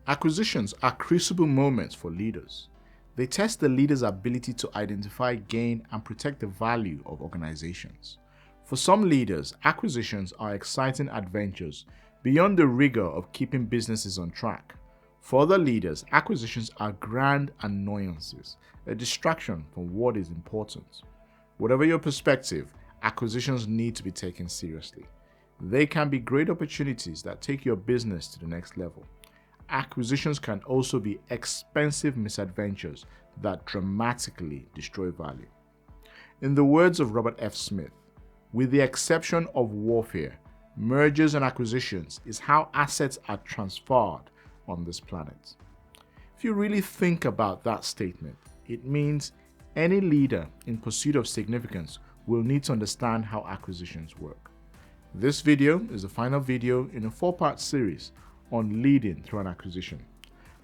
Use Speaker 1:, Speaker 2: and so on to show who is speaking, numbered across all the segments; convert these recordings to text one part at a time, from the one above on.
Speaker 1: Acquisitions are crucible moments for leaders. They test the leader's ability to identify, gain, and protect the value of organizations. For some leaders, acquisitions are exciting adventures beyond the rigor of keeping businesses on track. For other leaders, acquisitions are grand annoyances, a distraction from what is important. Whatever your perspective, acquisitions need to be taken seriously. They can be great opportunities that take your business to the next level. Acquisitions can also be expensive misadventures that dramatically destroy value. In the words of Robert F. Smith, with the exception of warfare, mergers and acquisitions is how assets are transferred on this planet. If you really think about that statement, it means any leader in pursuit of significance will need to understand how acquisitions work. This video is the final video in a 4-part series on leading through an acquisition.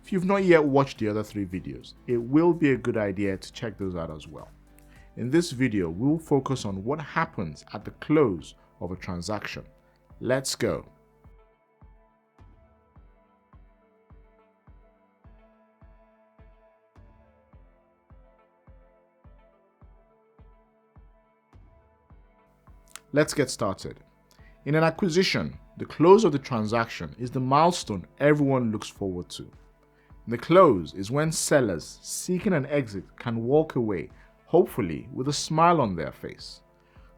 Speaker 1: If you've not yet watched the other 3 videos, it will be a good idea to check those out as well. In this video, we'll focus on what happens at the close of a transaction. Let's go. Let's get started. In an acquisition, the close of the transaction is the milestone everyone looks forward to. The close is when sellers seeking an exit can walk away, hopefully with a smile on their face.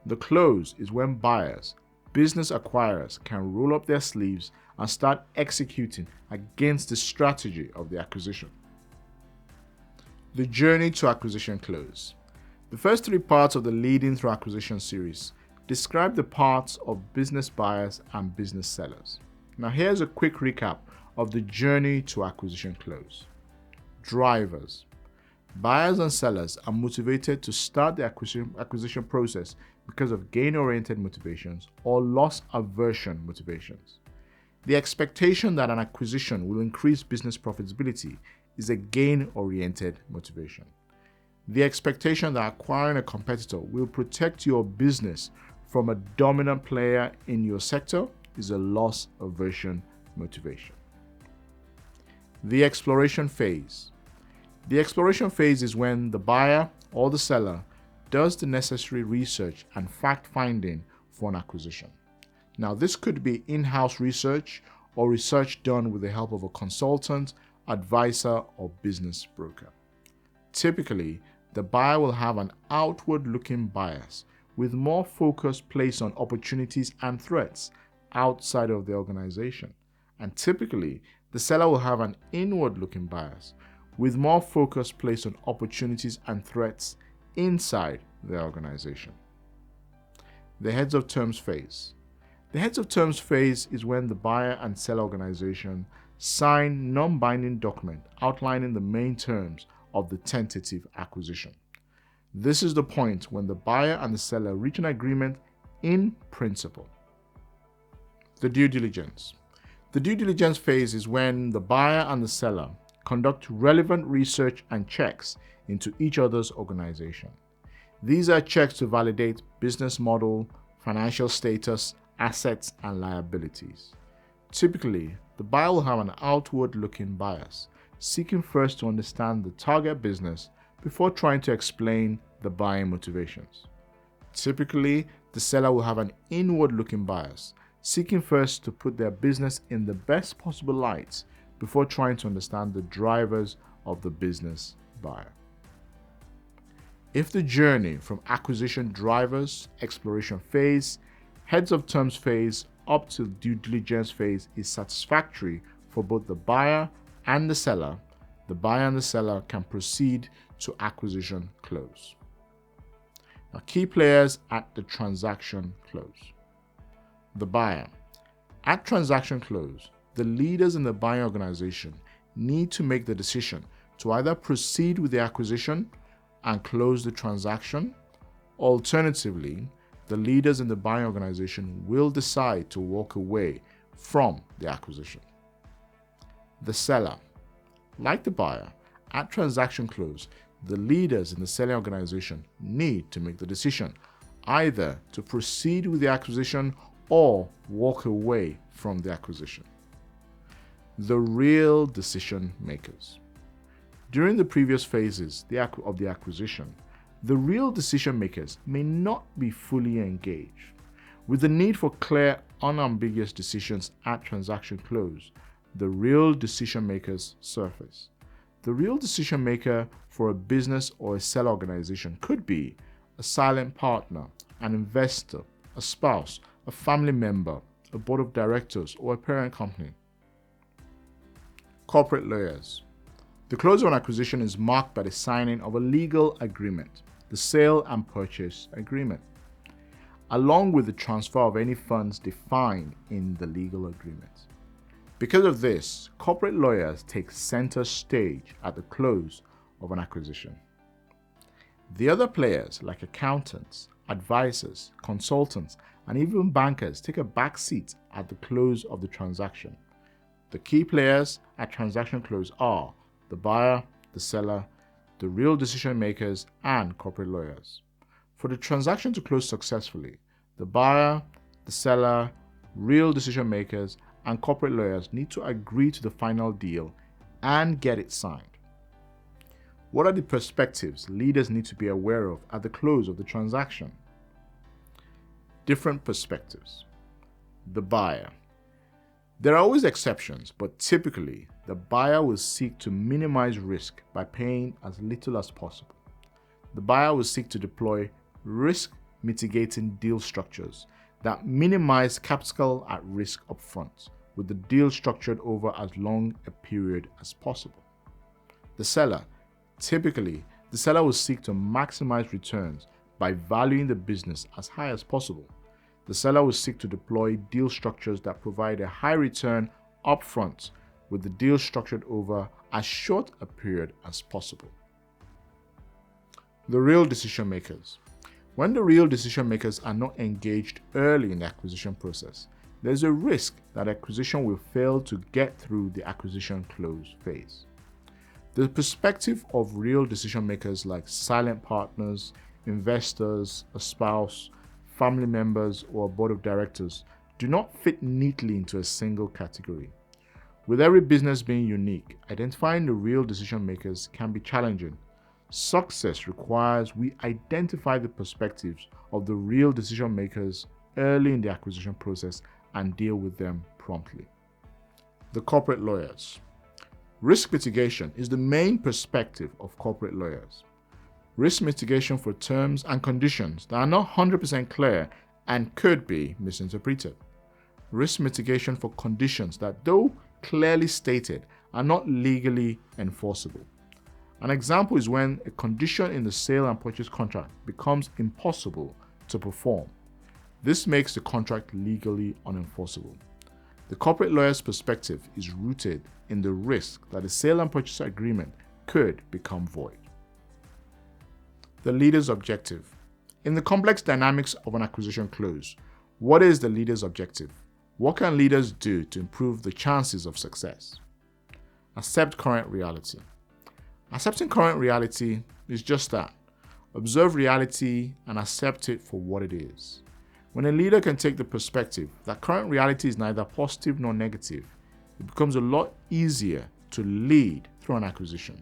Speaker 1: The close is when buyers, business acquirers, can roll up their sleeves and start executing against the strategy of the acquisition. The journey to acquisition close. The first 3 parts of the Leading Through Acquisition series describe the parts of business buyers and business sellers. Now here's a quick recap of the journey to acquisition close. Drivers. Buyers and sellers are motivated to start the acquisition process because of gain-oriented motivations or loss-aversion motivations. The expectation that an acquisition will increase business profitability is a gain-oriented motivation. The expectation that acquiring a competitor will protect your business from a dominant player in your sector is a loss-aversion motivation. The exploration phase. The exploration phase is when the buyer or the seller does the necessary research and fact-finding for an acquisition. Now, this could be in-house research or research done with the help of a consultant, advisor, or business broker. Typically, the buyer will have an outward-looking bias with more focus placed on opportunities and threats outside of the organization. And typically, the seller will have an inward-looking bias with more focus placed on opportunities and threats inside the organization. The heads of terms phase. The heads of terms phase is when the buyer and seller organization sign non-binding document outlining the main terms of the tentative acquisition. This is the point when the buyer and the seller reach an agreement in principle. The due diligence. The due diligence phase is when the buyer and the seller conduct relevant research and checks into each other's organization. These are checks to validate business model, financial status, assets, and liabilities. Typically, the buyer will have an outward-looking bias, seeking first to understand the target business before trying to explain the buying motivations. Typically, the seller will have an inward-looking bias, seeking first to put their business in the best possible light before trying to understand the drivers of the business buyer. If the journey from acquisition drivers, exploration phase, heads of terms phase, up to due diligence phase is satisfactory for both the buyer and the seller can proceed to acquisition close. Now, key players at the transaction close. The buyer. At transaction close, the leaders in the buying organization need to make the decision to either proceed with the acquisition and close the transaction. Alternatively, the leaders in the buying organization will decide to walk away from the acquisition. The seller. Like the buyer, at transaction close, the leaders in the selling organization need to make the decision either to proceed with the acquisition or walk away from the acquisition. The real decision makers. During the previous phases of the acquisition, the real decision makers may not be fully engaged. With the need for clear, unambiguous decisions at transaction close, the real decision makers surface. The real decision maker for a business or a seller organization could be a silent partner, an investor, a spouse, a family member, a board of directors, or a parent company. Corporate lawyers. The close of an acquisition is marked by the signing of a legal agreement, the sale and purchase agreement, along with the transfer of any funds defined in the legal agreement. Because of this, corporate lawyers take center stage at the close of an acquisition. The other players, like accountants, advisors, consultants, and even bankers, take a back seat at the close of the transaction. The key players at transaction close are the buyer, the seller, the real decision makers, and corporate lawyers. For the transaction to close successfully, the buyer, the seller, real decision makers, and corporate lawyers need to agree to the final deal and get it signed. What are the perspectives leaders need to be aware of at the close of the transaction? Different perspectives. The buyer. There are always exceptions, but typically, the buyer will seek to minimize risk by paying as little as possible. The buyer will seek to deploy risk mitigating deal structures that minimize capital at risk upfront, with the deal structured over as long a period as possible. The seller. Typically, the seller will seek to maximize returns by valuing the business as high as possible. The seller will seek to deploy deal structures that provide a high return upfront, with the deal structured over as short a period as possible. The real decision makers. When the real decision makers are not engaged early in the acquisition process, there's a risk that acquisition will fail to get through the acquisition close phase. The perspective of real decision makers like silent partners, investors, a spouse, family members, or a board of directors do not fit neatly into a single category. With every business being unique, identifying the real decision makers can be challenging. Success requires we identify the perspectives of the real decision makers early in the acquisition process and deal with them promptly. The corporate lawyers. Risk mitigation is the main perspective of corporate lawyers. Risk mitigation for terms and conditions that are not 100% clear and could be misinterpreted. Risk mitigation for conditions that, though clearly stated, are not legally enforceable. An example is when a condition in the sale and purchase contract becomes impossible to perform. This makes the contract legally unenforceable. The corporate lawyer's perspective is rooted in the risk that the sale and purchase agreement could become void. The leader's objective. In the complex dynamics of an acquisition close, what is the leader's objective? What can leaders do to improve the chances of success? Accept current reality. Accepting current reality is just that. Observe reality and accept it for what it is. When a leader can take the perspective that current reality is neither positive nor negative, it becomes a lot easier to lead through an acquisition.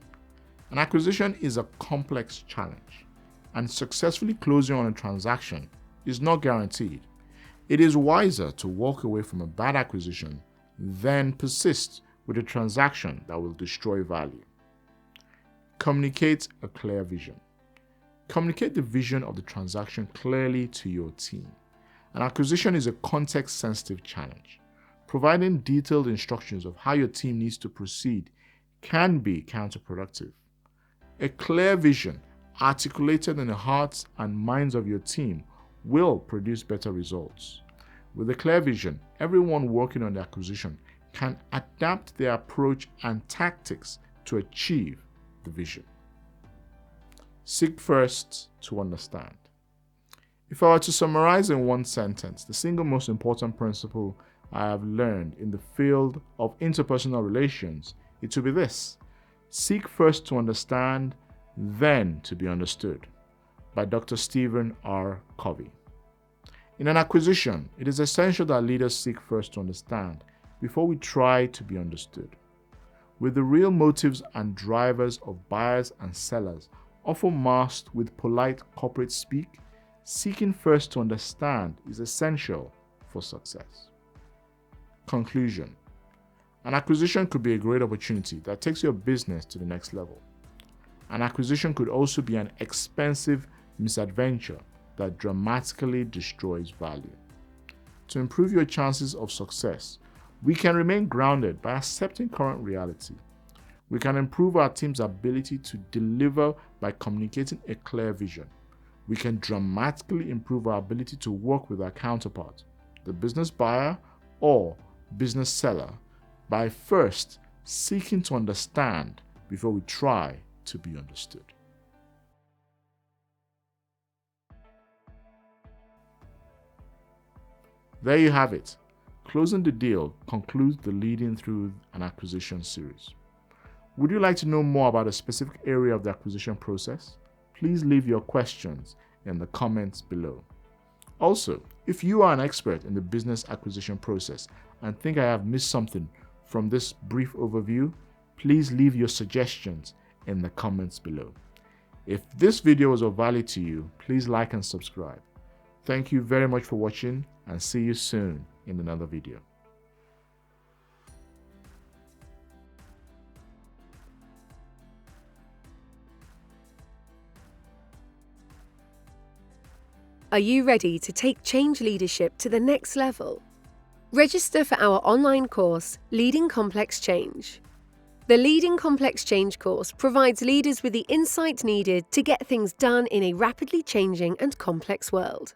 Speaker 1: An acquisition is a complex challenge, and successfully closing on a transaction is not guaranteed. It is wiser to walk away from a bad acquisition than persist with a transaction that will destroy value. Communicate a clear vision. Communicate the vision of the transaction clearly to your team. An acquisition is a context-sensitive challenge. Providing detailed instructions of how your team needs to proceed can be counterproductive. A clear vision, articulated in the hearts and minds of your team, will produce better results. With a clear vision, everyone working on the acquisition can adapt their approach and tactics to achieve the vision. Seek first to understand. If I were to summarize in one sentence, the single most important principle I have learned in the field of interpersonal relations, it would be this: seek first to understand, then to be understood, by Dr. Stephen R. Covey. In an acquisition, it is essential that leaders seek first to understand before we try to be understood. With the real motives and drivers of buyers and sellers often masked with polite corporate speak, seeking first to understand is essential for success. Conclusion. An acquisition could be a great opportunity that takes your business to the next level. An acquisition could also be an expensive misadventure that dramatically destroys value. To improve your chances of success, we can remain grounded by accepting current reality. We can improve our team's ability to deliver by communicating a clear vision. We can dramatically improve our ability to work with our counterpart, the business buyer or business seller, by first seeking to understand before we try to be understood. There you have it. Closing the Deal concludes the Leading Through an Acquisition series. Would you like to know more about a specific area of the acquisition process? Please leave your questions in the comments below. Also, if you are an expert in the business acquisition process and think I have missed something from this brief overview, please leave your suggestions in the comments below. If this video was of value to you, please like and subscribe. Thank you very much for watching and see you soon in another video.
Speaker 2: Are you ready to take change leadership to the next level? Register for our online course, Leading Complex Change. The Leading Complex Change course provides leaders with the insight needed to get things done in a rapidly changing and complex world.